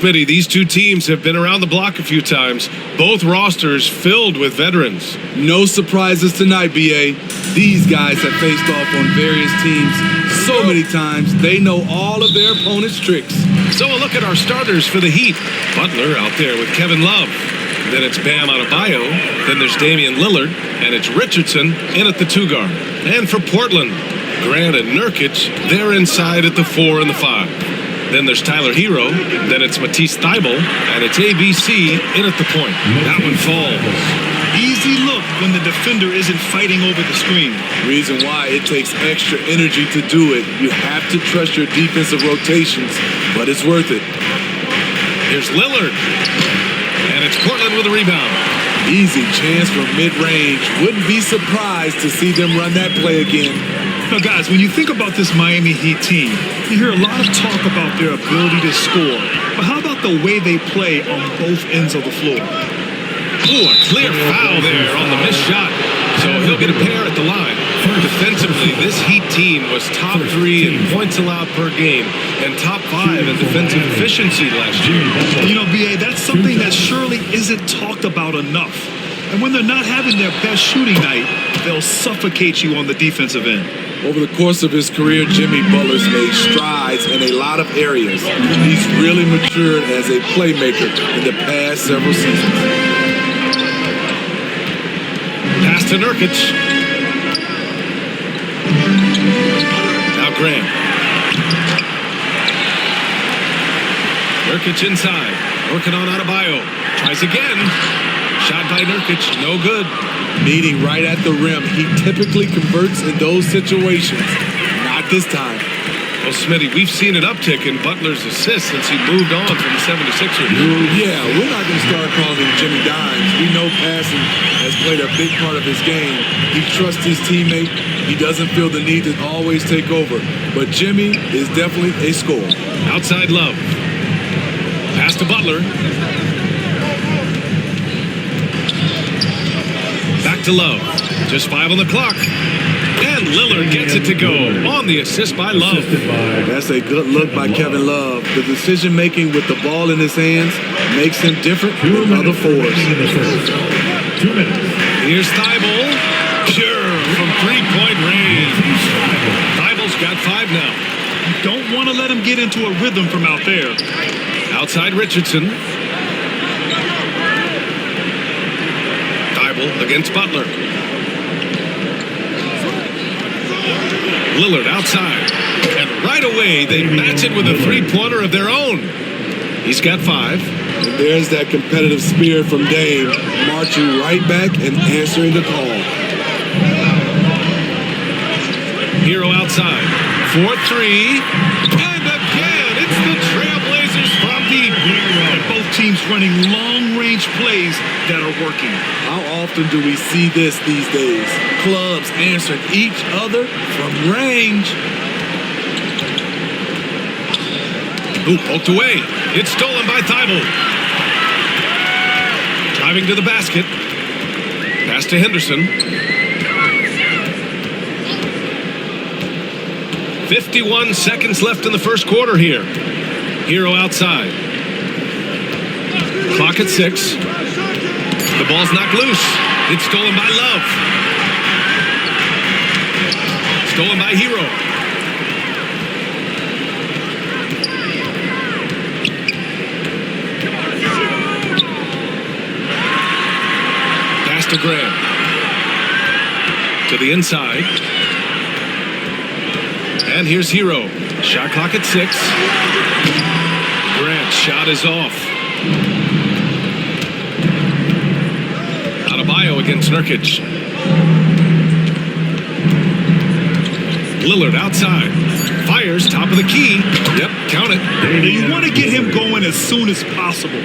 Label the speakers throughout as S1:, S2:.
S1: Smitty, these two teams have been around the block a few times. Both rosters filled with veterans.
S2: No surprises tonight, BA. These guys have faced off on various teams so many times, they know all of their opponent's tricks.
S1: So a look at our starters for the Heat. Butler out there with Kevin Love. Then it's Bam Adebayo. Then there's Damian Lillard. And it's Richardson in at the 2 guard. And for Portland, Grant and Nurkic, they're inside at the 4 and the 5. Then there's Tyler Herro. Then it's Matisse Thybulle. And it's ABC in at the point. That one falls.
S3: Easy look when the defender isn't fighting over the screen.
S2: Reason why it takes extra energy to do it. You have to trust your defensive rotations, but it's worth it.
S1: Here's Lillard. And it's Portland with a rebound.
S2: Easy chance from mid-range. Wouldn't be surprised to see them run that play again.
S3: Now, guys, when you think about this Miami Heat team, you hear a lot of talk about their ability to score. But how about the way they play on both ends of the floor?
S1: Ooh, a clear foul there on the missed shot. So he'll get a pair at the line. Defensively, this Heat team was top 3 in points allowed per game and top 5 in defensive efficiency last year.
S3: You know, BA, that's something that surely isn't talked about enough. And when they're not having their best shooting night, they'll suffocate you on the defensive end.
S2: Over the course of his career, Jimmy Butler's made strides in a lot of areas. He's really matured as a playmaker in the past several seasons.
S1: Pass to Nurkic. Now Grant. Nurkic inside. Working on Adebayo. Tries again. Shot by Nurkic. No good.
S2: Meeting right at the rim. He typically converts in those situations. Not this time.
S1: Well, Smitty, we've seen an uptick in Butler's assists since he moved on from the 76ers.
S2: Yeah, we're not going to start calling him Jimmy Dimes. We know passing has played a big part of his game. He trusts his teammate. He doesn't feel the need to always take over. But Jimmy is definitely a scorer.
S1: Outside Love. Pass to Butler. Back to Love. Just 5 on the clock. And Lillard gets it to go on the assist by Love.
S2: That's a good look by Kevin Love. The decision-making with the ball in his hands makes him different from other fours.
S4: 2 minutes.
S1: Here's Thybulle. Pure from 3-point range. Thybulle's got 5 now.
S3: You don't want to let him get into a rhythm from out there.
S1: Outside Richardson. Thybulle against Butler. Lillard outside. And right away, they match it with a 3-pointer of their own. He's got 5.
S2: And there's that competitive spirit from Dame, marching right back and answering the call.
S1: Herro outside. 4-3. And again, it's the Trailblazers from deep.
S3: And both teams running long-range plays that are working.
S2: How often do we see this these days? Clubs answering each other from range.
S1: Ooh, poked away. It's stolen by Thybulle. Driving to the basket. Pass to Henderson. 51 seconds left in the first quarter here. Herro outside. Clock at 6. The ball's knocked loose. It's stolen by Love. Stolen by Herro. Pass to Grant. To the inside. And here's Herro. Shot clock at 6. Grant's shot is off. Adebayo against Nurkic. Lillard outside. Fires, top of the key. Yep, count it.
S3: You want to get him going as soon as possible.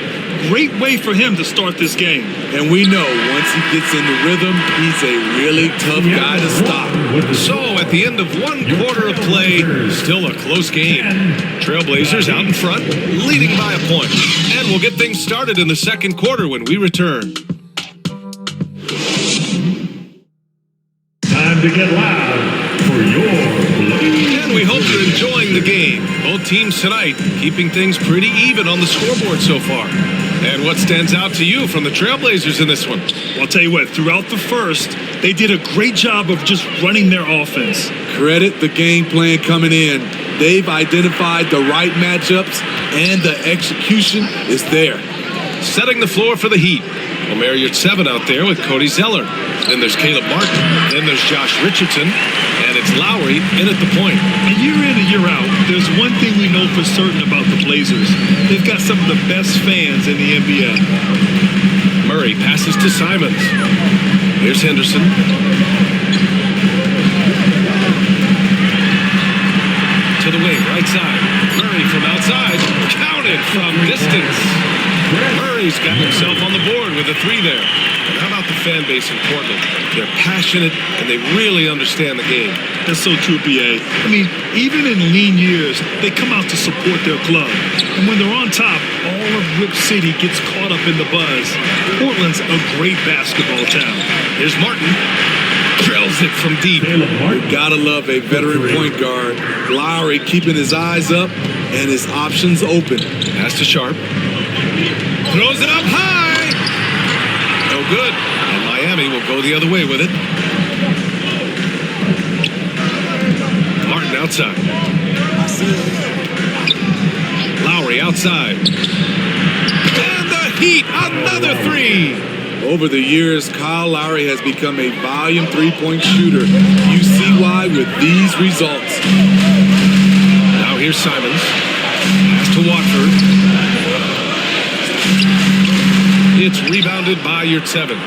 S3: Great way for him to start this game.
S2: And we know once he gets in the rhythm, he's a really tough guy to stop.
S1: So at the end of 1 quarter of play, still a close game. Trailblazers out in front, leading by a point. And we'll get things started in the second quarter when we return.
S4: Time to get loud for your Looyh
S1: And we hope you're enjoying the game. Both teams tonight keeping things pretty even on the scoreboard so far. And what stands out to you from the Trailblazers in this one?
S3: Well, I'll tell you what, throughout the first, they did a great job of just running their offense.
S2: Credit the game plan coming in. They've identified the right matchups, and the execution is there.
S1: Setting the floor for the Heat. Omer Yurtseven out there with Cody Zeller. Then there's Caleb Martin. Then there's Josh Richardson. And it's Lowry in at the point.
S3: And year in and year out, there's one thing we know for certain about the Blazers. They've got some of the best fans in the NBA.
S1: Murray passes to Simons. Here's Henderson. To the wing, right side. Murray from outside. Counted from distance. Murray's got himself on the board with a three there. And how about the fan base in Portland? They're passionate and they really understand the game.
S3: That's so true, B.A. I mean, even in lean years, they come out to support their club. And when they're on top, all of Rip City gets caught up in the buzz. Portland's a great basketball town.
S1: Here's Martin. Drills it from deep.
S2: Gotta love a veteran point guard. Lowry keeping his eyes up and his options open.
S1: Pass to Sharp. Throws it up high. No good. And Miami will go the other way with it. Martin outside. Lowry outside. And the Heat, another three.
S2: Over the years, Kyle Lowry has become a volume three-point shooter. You see why with these results.
S1: Now here's Simons. Pass to Watford. It's rebounded by Yurtseven.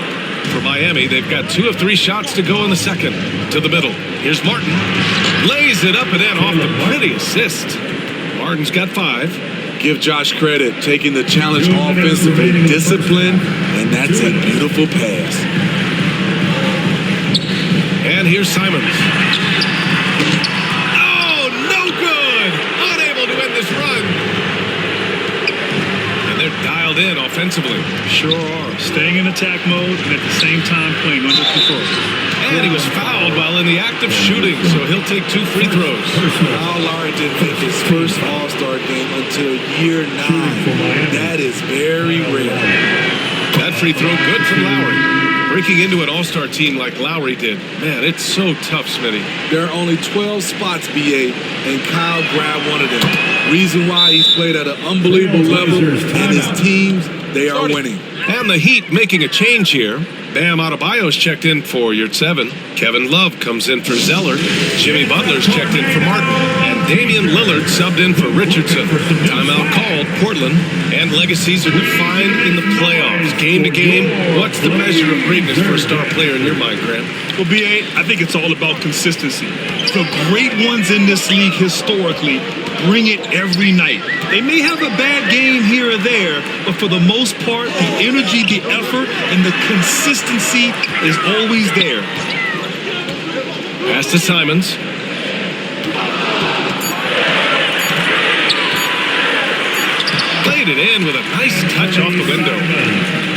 S1: For Miami, they've got 2 of 3 shots to go in the second. To the middle. Here's Martin. Lays it up and in off the pretty assist. Martin's got 5.
S2: Give Josh credit, taking the challenge offensively, discipline, and that's a beautiful pass.
S1: And here's Simons. Oh, no good! Unable to end this run. And they're dialed in offensively.
S3: Sure are. Staying in attack mode and at the same time playing under control.
S1: And he was fouled while in the act of shooting, so he'll take 2 free throws.
S2: Kyle Lowry didn't make his first All-Star game until year 9. That is very rare.
S1: That free throw good from Lowry. Breaking into an All-Star team like Lowry did. Man, it's so tough, Smitty.
S2: There are only 12 spots, BA, and Kyle grabbed one of them. Reason why he's played at an unbelievable level, and his teams, they are winning.
S1: And the Heat making a change here. Bam Adebayo's checked in for Yurtseven. Kevin Love comes in for Zeller. Jimmy Butler's checked in for Martin. And Damian Lillard subbed in for Richardson. Timeout called, Portland. And legacies are defined in the playoffs. Game to game, what's the measure of greatness for a star player in your mind, Grant?
S3: Well, B.A., I think it's all about consistency. The great ones in this league historically bring it every night. They may have a bad game here or there, but for the most part, the energy, the effort, and the consistency is always there.
S1: Pass to Simons. Played it in with a nice touch off the window.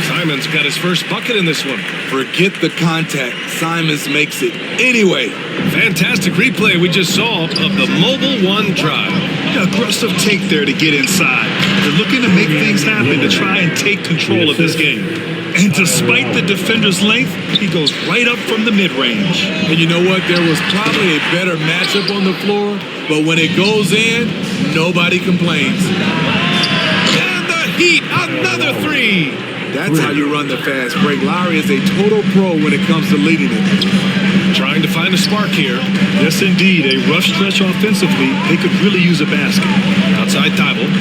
S1: Simons got his first bucket in this one.
S2: Forget the contact. Simons makes it anyway.
S1: Fantastic replay we just saw of the Mobile One drive.
S3: Aggressive take there to get inside. They're looking to make things happen to try and take control of this game. And despite the defender's length, he goes right up from the mid-range.
S2: And you know what? There was probably a better matchup on the floor, but when it goes in, nobody complains.
S1: And the Heat, another 3.
S2: That's how you run the fast break. Lowry is a total pro when it comes to leading it.
S1: Trying to find a spark here.
S3: Yes, indeed. A rough stretch offensively. They could really use a basket.
S1: Outside Thibault.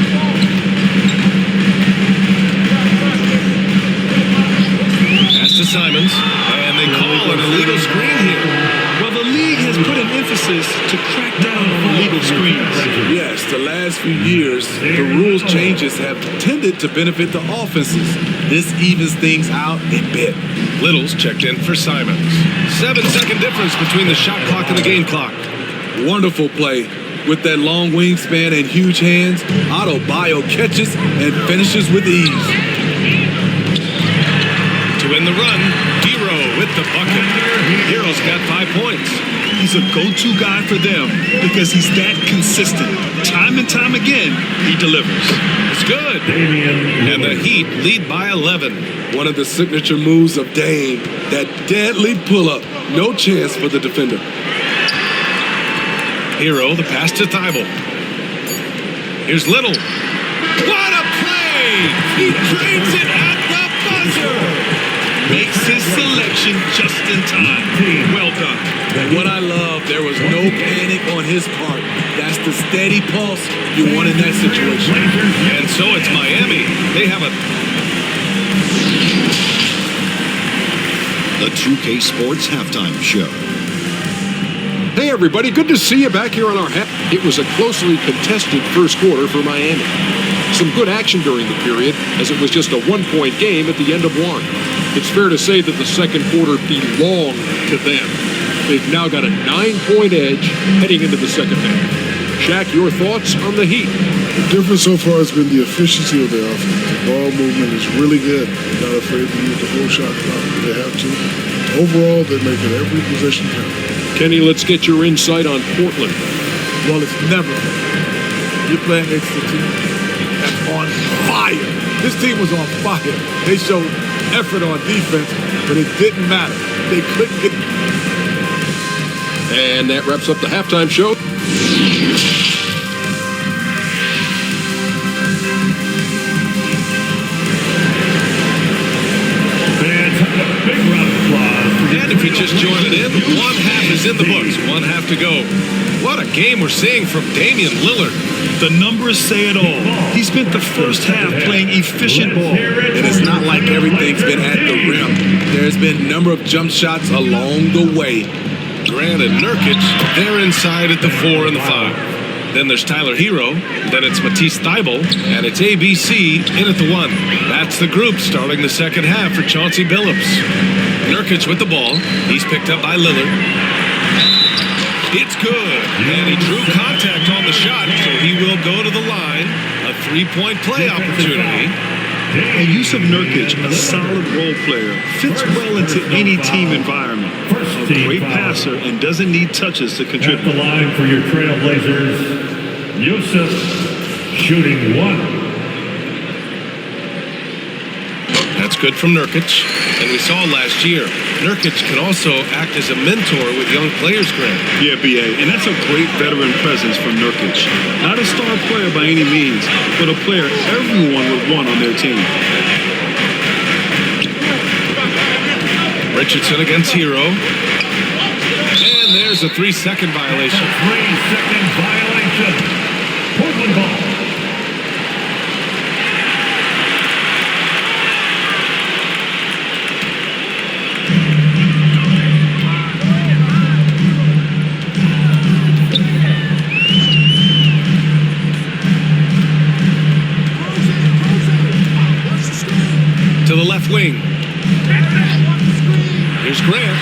S1: Pass to Simons. And they call an illegal screen here.
S3: Well, the league has put an emphasis to crack down on illegal screens.
S2: Yes, the last few years, the rules changes have tended to benefit the offenses. This evens things out a bit.
S1: Little's checked in for Simons. 7-second difference between the shot clock and the game clock.
S2: Wonderful play. With that long wingspan and huge hands, Adebayo catches and finishes with ease.
S1: To win the run, Herro with the bucket. Herro's got 5 points.
S3: He's a go-to guy for them because he's that consistent. Time and time again, he delivers.
S1: It's good. And the Heat lead by 11.
S2: One of the signature moves of Dame, that deadly pull-up. No chance for the defender.
S1: Herro, the pass to Thibault. Here's Little. What a play! He drains it at the buzzer!
S3: Makes his selection just in time. Well done.
S2: What I love, there was no panic on his part. That's the steady pulse you want in that situation.
S1: And so it's Miami. They have
S5: The 2K Sports Halftime Show.
S6: Hey everybody, good to see you back here on our It was a closely contested first quarter for Miami. Some good action during the period, as it was just a one-point game at the end of one. It's fair to say that the second quarter belonged to them. They've now got a 9-point edge heading into the second half. Shaq, your thoughts on the Heat?
S7: The difference so far has been the efficiency of their offense. The ball movement is really good. They're not afraid to use the whole shot clock if they have to. Overall, they're making every possession count.
S6: Kenny, let's get your insight on Portland.
S2: Well, it's never fair. You're playing against the team that's on fire. This team was on fire. They showed effort on defense, but it didn't matter. They couldn't get...
S6: And that wraps up the halftime show.
S4: Big round of applause.
S1: And if you're just joining in, one half is in the books. One half to go. What a game we're seeing from Damian Lillard.
S3: The numbers say it all. He spent the first half playing efficient ball.
S2: And it's not like everything's been at the rim. There's been a number of jump shots along the way.
S1: Grant and Nurkic, they're inside at the 4 and the 5. Then there's Tyler Herro. Then it's Matisse Thybulle. And it's ABC in at the 1. That's the group starting the second half for Chauncey Billups. Nurkic with the ball. He's picked up by Lillard. It's good. And he drew contact on the shot, so he will go to the line. A 3-point play opportunity.
S3: The use of Nurkic, a solid role player, fits well into any team environment. A great passer and doesn't need touches to
S4: At
S3: contribute.
S4: the line for your Trailblazers, Yusuf, shooting 1.
S1: That's good from Nurkic. And we saw last year, Nurkic can also act as a mentor with young players, Grant.
S3: Yeah, BA, and that's a great veteran presence from Nurkic. Not a star player by any means, but a player everyone would want on their team.
S1: Richardson against Herro. And there's a 3-second violation.
S4: 3-second violation. Portland ball.
S1: To the left wing. Here's Grant.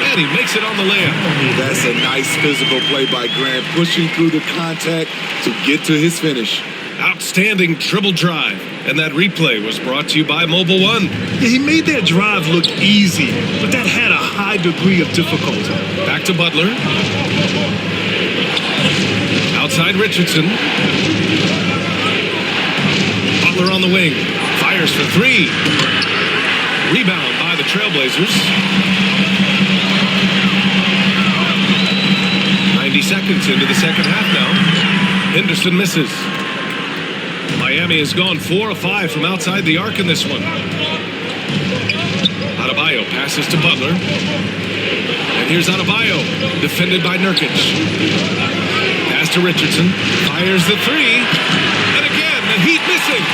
S1: And he makes it on the layup.
S2: That's a nice physical play by Grant, pushing through the contact to get to his finish.
S1: Outstanding dribble drive. And that replay was brought to you by Mobile One.
S3: Yeah, he made that drive look easy, but that had a high degree of difficulty.
S1: Back to Butler. Outside Richardson. Butler on the wing. Fires for 3. Rebound by the Trailblazers. 90 seconds into the second half now. Henderson misses. Miami has gone 4 of 5 from outside the arc in this one. Adebayo passes to Butler. And here's Adebayo, defended by Nurkic. Pass to Richardson. Fires the 3. And again, the Heat missing.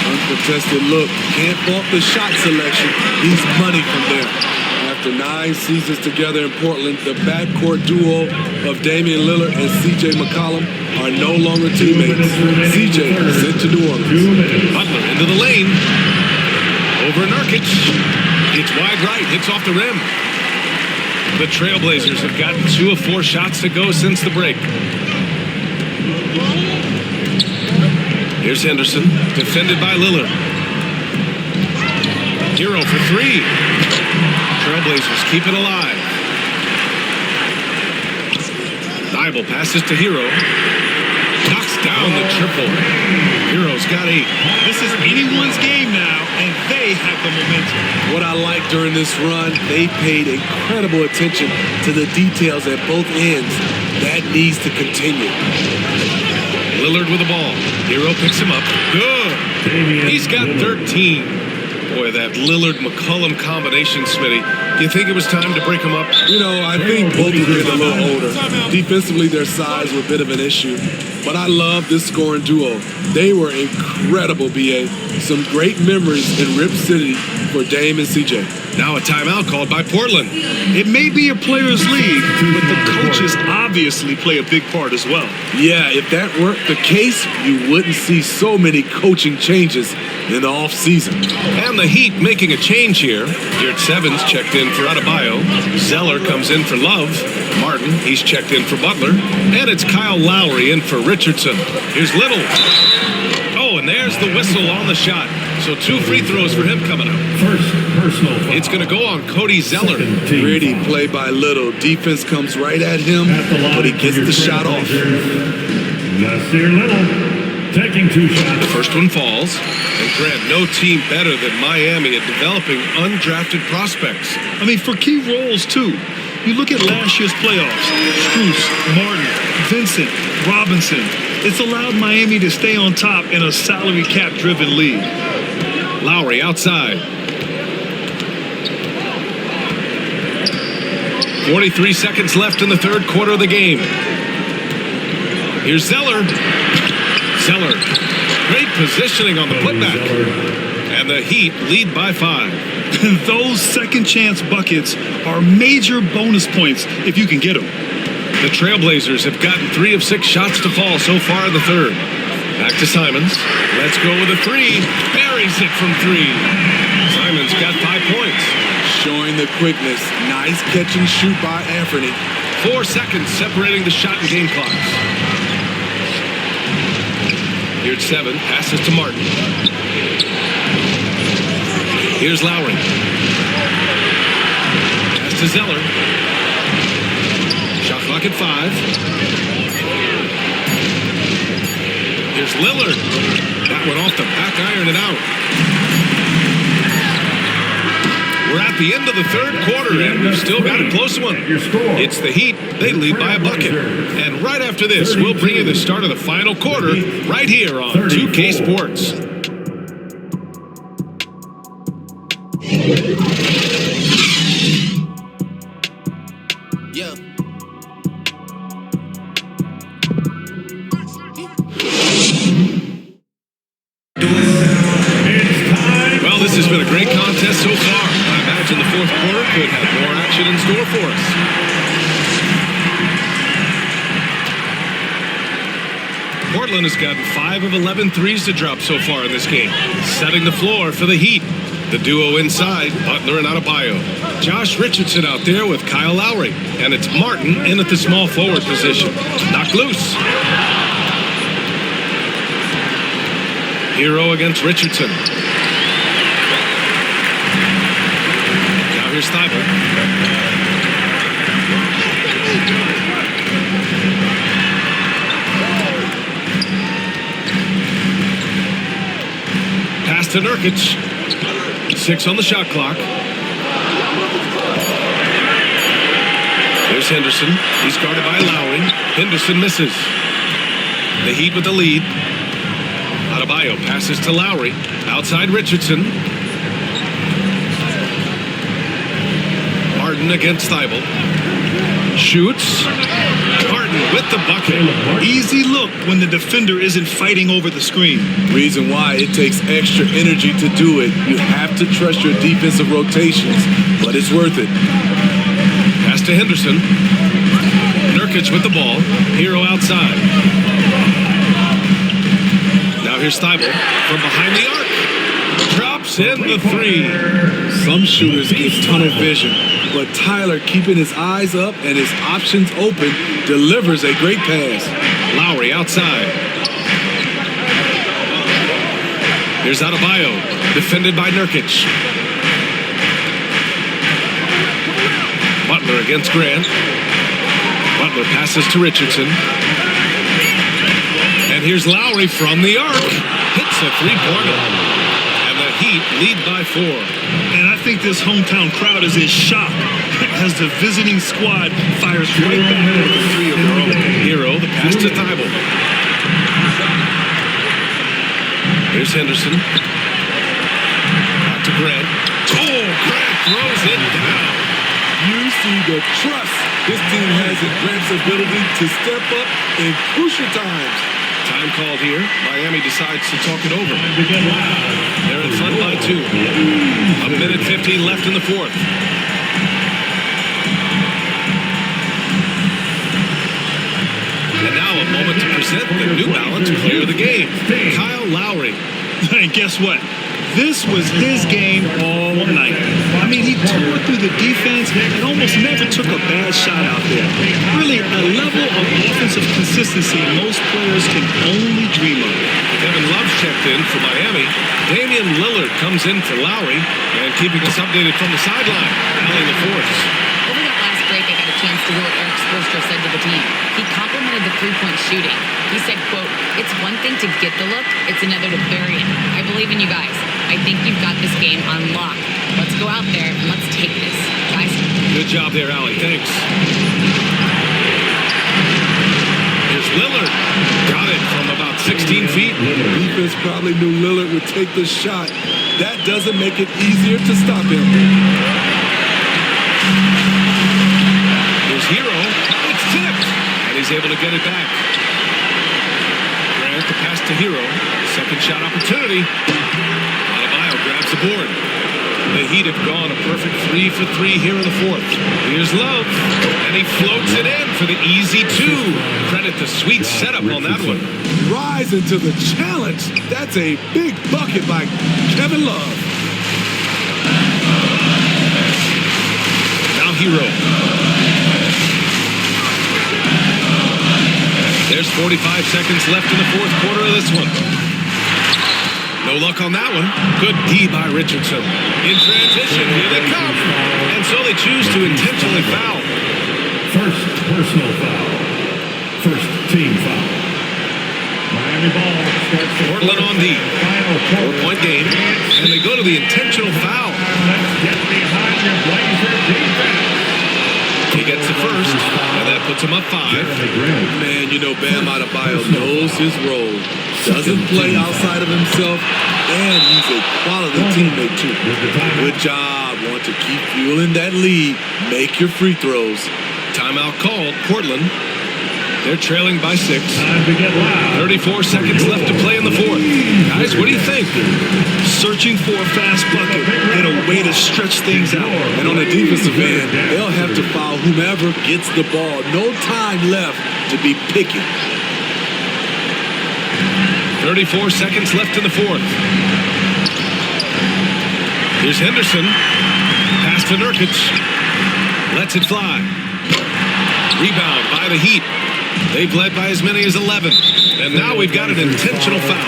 S2: Uncontested look. Can't fault the shot selection. He's money from there. After 9 seasons together in Portland, the backcourt duo of Damian Lillard and C.J. McCollum are no longer teammates. C.J. sent to New Orleans.
S1: Butler into the lane. Over Nurkic. It's wide right. Hits off the rim. The Trailblazers have gotten 2 of 4 shots to go since the break. Here's Henderson, defended by Lillard. Herro for 3. Trailblazers keep it alive. Thibault passes to Herro. Knocks down the triple. Herro's got 8.
S3: This is anyone's game now, and they have the momentum.
S2: What I like during this run, they paid incredible attention to the details at both ends. That needs to continue.
S1: Lillard with the ball. Herro picks him up. Good. He's got 13. Boy, that Lillard-McCollum combination, Smitty. You think it was time to break him up?
S2: You know, I think both are getting a little older. Defensively, their size were a bit of an issue. But I love this scoring duo. They were incredible, B.A. Some great memories in Rip City for Dame and C.J.
S1: Now a timeout called by Portland.
S3: It may be a players' league, but the coaches obviously play a big part as well.
S2: Yeah, if that weren't the case, you wouldn't see so many coaching changes in the offseason.
S1: And the Heat making a change here. Here's Evans checked in for Adebayo. Zeller comes in for Love. Martin, he's checked in for Butler. And it's Kyle Lowry in for Richardson. Here's Little. Oh, and there's the whistle on the shot. So 2 free throws for him coming up.
S4: First personal foul.
S1: It's going to go on Cody Zeller.
S2: Pretty play by Little. Defense comes right at him, but he gets the shot off.
S4: Nasir Little taking 2 shots.
S1: The first one falls. And Grant, no team better than Miami at developing undrafted prospects.
S3: I mean, for key roles, too. You look at last year's playoffs. Strus, Martin, Vincent, Robinson. It's allowed Miami to stay on top in a salary cap-driven league.
S1: Lowry outside. 43 seconds left in the third quarter of the game. Here's Zeller. Zeller. Great positioning on the putback. And the Heat lead by 5.
S3: Those second chance buckets are major bonus points if you can get them.
S1: The Trailblazers have gotten 3 of 6 shots to fall so far in the third. Back to Simons. Let's go with a 3. Buries it from 3. Simons got 5 points.
S2: Showing the quickness. Nice catch and shoot by Anthony.
S1: 4 seconds separating the shot and game clocks. Here's 7. Passes to Martin. Here's Lowry. Pass to Zeller. Shot clock at 5. Here's Lillard. That one off the back iron and out. We're at the end of the third quarter, and we've still got a close one. It's the Heat. They lead by a bucket. And right after this, we'll bring you the start of the final quarter right here on 2K Sports.
S8: Yeah.
S1: Well, this has been a great contest so far. I imagine the fourth quarter could have more action in store for us. Portland has gotten 5 of 11 threes to drop so far in this game, setting the floor for the Heat. The duo inside, Butler and Adebayo. Josh Richardson out there with Kyle Lowry. And it's Martin in at the small forward position. Knocked loose. Herro against Richardson. Now here's Thibault. Pass to Nurkic. 6 on the shot clock. There's Henderson. He's guarded by Lowry. Henderson misses. The Heat with the lead. Adebayo passes to Lowry. Outside Richardson. Martin against Thibault. Shoots. Martin with the bucket.
S3: Easy look when the defender isn't fighting over the screen.
S2: Reason why it takes extra energy to do it. You have to trust your defensive rotations, but it's worth it.
S1: Pass to Henderson. Nurkic with the ball. Herro outside. Now here's Thibault from behind the arc. Drops in the 3.
S2: Some shooters get tunnel vision, but Tyler, keeping his eyes up and his options open, delivers a great pass.
S1: Lowry outside. Here's Adebayo, defended by Nurkic. Butler against Grant. Butler Butler passes to Richardson. And here's Lowry from the arc. Hits a three-pointer. And the Heat lead by 4.
S3: And I think this hometown crowd is in shock as the visiting squad fires right back with a 3 of their own.
S1: Herro, the pass to Thibault. Here's Henderson. Out to Grant. Oh, Grant throws it down.
S2: You see the trust this team has in Grant's ability to step up in crucial times.
S1: Time called here. Miami decides to talk it over. They're in front by 2. A minute 15 left in the fourth. And now a moment to present the New Balance player of the game, Kyle Lowry.
S3: And guess what? This was his game all night. I mean, he tore through the defense and almost never took a bad shot out there. Really, a level of offensive consistency most players can only dream of.
S1: Kevin Love checked in for Miami. Damian Lillard comes in for Lowry and keeping us updated from the sideline. Allie LaForce.
S9: Over that last break, I got a chance to hear what Eric Spoelstra said to the team. He complimented the three-point shooting. He said, quote, "It's one thing to get the look, it's another to bury it. I believe in you guys. I think you've got this game on lock. Let's go out there and let's take this, guys."
S1: Good job there, Allie. Thanks. Here's Lillard. Got it from about 16 feet.
S2: Defense probably knew Lillard would take the shot. That doesn't make it easier to stop him.
S1: Here's Herro. It's tipped. And he's able to get it back. Grant the pass to Herro. Second shot opportunity. Adebayo grabs the board. The Heat have gone a perfect 3 for 3 here in the fourth. Here's Love. And he floats it in for the easy 2. Credit the sweet setup on that one.
S2: Rising to the challenge. That's a big bucket by Kevin Love.
S1: Now Herro. There's 45 seconds left in the fourth quarter of this one. No luck on that one. Good D by Richardson. In transition, here they come. And so they choose to intentionally foul.
S4: First personal foul. First team foul. Miami ball starts the
S1: Portland on D.
S4: Final
S1: 4-point game. And they go to the intentional foul.
S4: Let's get behind your Blazer defense.
S1: He gets the first, and that puts him up 5.
S2: Man, you know Bam Adebayo knows his role. Doesn't play outside of himself, and he's a quality teammate too. Good job. Want to keep fueling that lead. Make your free throws.
S1: Timeout called. Portland. They're trailing by 6.
S4: Time to get loud.
S1: 34 seconds left to play in the fourth. Guys, what do you think?
S3: Searching for a fast bucket and a way to stretch things out.
S2: And on the defensive end, they'll have to foul whomever gets the ball. No time left to be picky.
S1: 34 seconds left in the fourth. Here's Henderson. Pass to Nurkic. Lets it fly. Rebound by the Heat. They've led by as many as 11. And now we've got an intentional foul.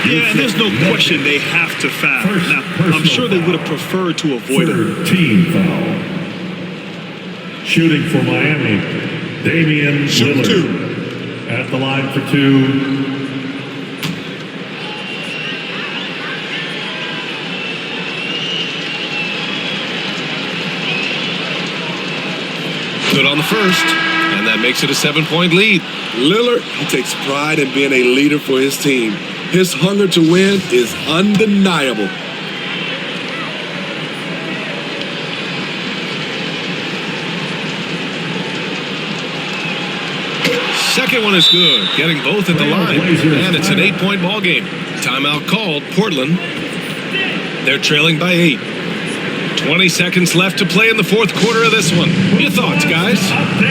S3: Yeah, and there's no question they have to foul. Now, I'm sure they would have preferred to avoid it.
S4: Team foul. Shooting for Miami, Damian Lillard. At the line for 2.
S1: Good on the first, and that makes it a 7-point lead.
S2: Lillard, he takes pride in being a leader for his team. His hunger to win is undeniable.
S1: Second one is good, getting both at the line, and it's an 8-point ball game. Timeout called. Portland. They're trailing by 8. 20 seconds left to play in the fourth quarter of this one. Your thoughts, guys?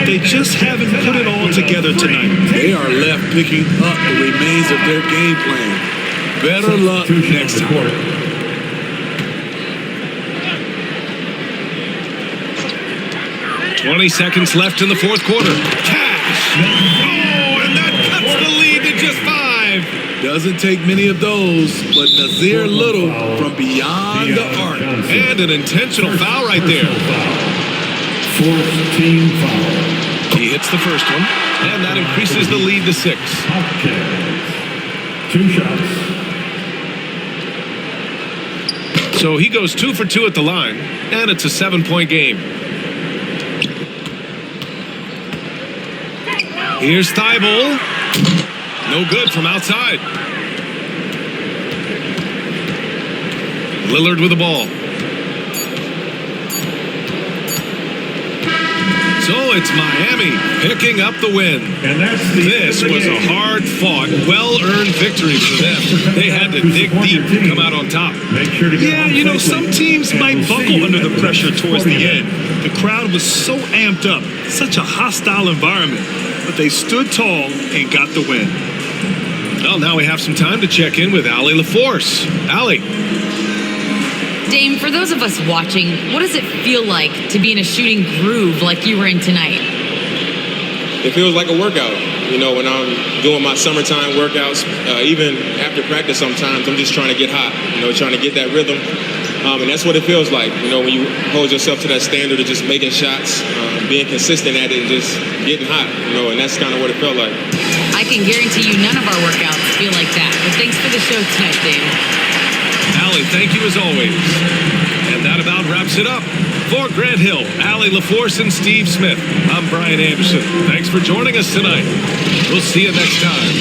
S3: They just haven't put it all together tonight.
S2: They are left picking up the remains of their game plan. Better luck next time.
S1: 20 seconds left in the fourth quarter. Cash! Oh, and that cuts the lead to just 5.
S2: Doesn't take many of those, but Nazir Little from beyond the arc.
S1: And an intentional foul right there.
S4: Fourth team foul.
S1: He hits the first one, and that increases the lead to 6.
S4: Okay. 2 shots.
S1: So he goes 2 for 2 at the line, and it's a 7-point game. Here's Thibault. No good from outside. Lillard with the ball. So it's Miami picking up the win.
S4: And that's
S1: This was a hard-fought, well-earned victory for them. They had to dig deep to come out on top.
S4: Make sure to get
S3: Yeah,
S4: on
S3: you know,
S4: quickly.
S3: some teams
S4: And
S3: might
S4: we'll see
S3: buckle
S4: you
S3: under the
S4: at the
S3: pressure
S4: next
S3: towards the
S4: sporting
S3: end. The crowd was so amped up, such a hostile environment, but they stood tall and got the win.
S1: Well, now we have some time to check in with Allie LaForce. Allie.
S9: Dame, for those of us watching, what does it feel like to be in a shooting groove like you were in tonight?
S10: It feels like a workout. You know, when I'm doing my summertime workouts, even after practice sometimes, I'm just trying to get hot, you know, trying to get that rhythm. And that's what it feels like, you know, when you hold yourself to that standard of just making shots, being consistent at it and just getting hot, you know, and that's kind of what it felt like.
S9: I can guarantee you none of our workouts feel like that. But thanks for the show tonight, Dame.
S1: Allie, thank you as always. And that about wraps it up. For Grant Hill, Allie LaForce, and Steve Smith, I'm Brian Anderson. Thanks for joining us tonight. We'll see you next time.